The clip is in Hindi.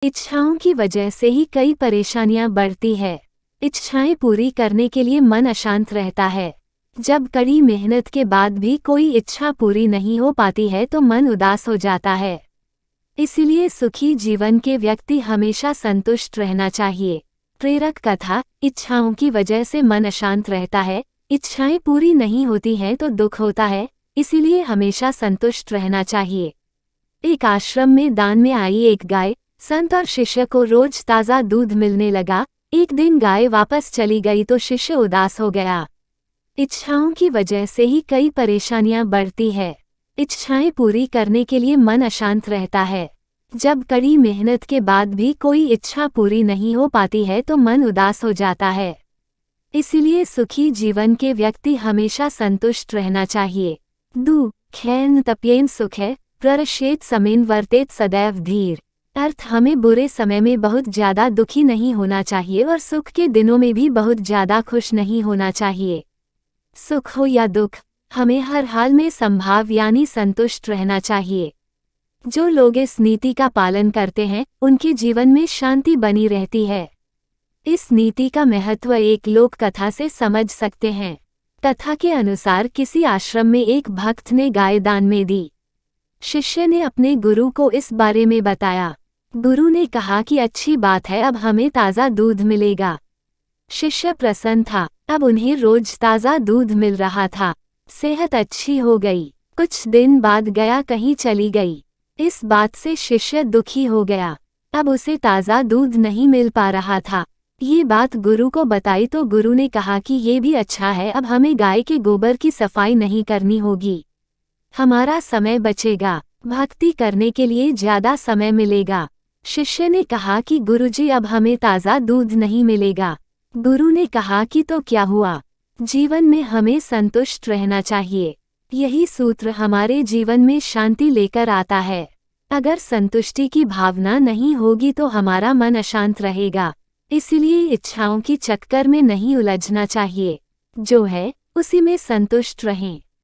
इच्छाओं की वजह से ही कई परेशानियां बढ़ती है। इच्छाएं पूरी करने के लिए मन अशांत रहता है। जब कड़ी मेहनत के बाद भी कोई इच्छा पूरी नहीं हो पाती है तो मन उदास हो जाता है। इसीलिए सुखी जीवन के व्यक्ति हमेशा संतुष्ट रहना चाहिए। प्रेरक कथा। इच्छाओं की वजह से मन अशांत रहता है। इच्छाएं पूरी नहीं होती हैं तो दुख होता है, इसीलिए हमेशा संतुष्ट रहना चाहिए। एक आश्रम में दान में आई एक गाय। संत और शिष्य को रोज ताज़ा दूध मिलने लगा। एक दिन गाय वापस चली गई तो शिष्य उदास हो गया। इच्छाओं की वजह से ही कई परेशानियां बढ़ती है। इच्छाएं पूरी करने के लिए मन अशांत रहता है। जब कड़ी मेहनत के बाद भी कोई इच्छा पूरी नहीं हो पाती है तो मन उदास हो जाता है। इसीलिए सुखी जीवन के व्यक्ति हमेशा संतुष्ट रहना चाहिए। दुःखेन तप्येन सुखे प्ररश्येत समेन वर्तेत सदैव धीर। अर्थ, हमें बुरे समय में बहुत ज्यादा दुखी नहीं होना चाहिए और सुख के दिनों में भी बहुत ज्यादा खुश नहीं होना चाहिए। सुख हो या दुख, हमें हर हाल में संभाव यानी संतुष्ट रहना चाहिए। जो लोग इस नीति का पालन करते हैं उनके जीवन में शांति बनी रहती है। इस नीति का महत्व एक लोक कथा से समझ सकते हैं। कथा के अनुसार किसी आश्रम में एक भक्त ने गाय दान में दी। शिष्य ने अपने गुरु को इस बारे में बताया। गुरु ने कहा कि अच्छी बात है, अब हमें ताज़ा दूध मिलेगा। शिष्य प्रसन्न था, अब उन्हें रोज ताज़ा दूध मिल रहा था। सेहत अच्छी हो गई। कुछ दिन बाद गाय कहीं चली गई। इस बात से शिष्य दुखी हो गया। अब उसे ताज़ा दूध नहीं मिल पा रहा था। ये बात गुरु को बताई तो गुरु ने कहा कि ये भी अच्छा है, अब हमें गाय के गोबर की सफाई नहीं करनी होगी। हमारा समय बचेगा, भक्ति करने के लिए ज्यादा समय मिलेगा। शिष्य ने कहा कि गुरुजी, अब हमें ताज़ा दूध नहीं मिलेगा। गुरु ने कहा कि तो क्या हुआ, जीवन में हमें संतुष्ट रहना चाहिए। यही सूत्र हमारे जीवन में शांति लेकर आता है। अगर संतुष्टि की भावना नहीं होगी तो हमारा मन अशांत रहेगा। इसलिए इच्छाओं की चक्कर में नहीं उलझना चाहिए। जो है उसी में संतुष्ट रहें।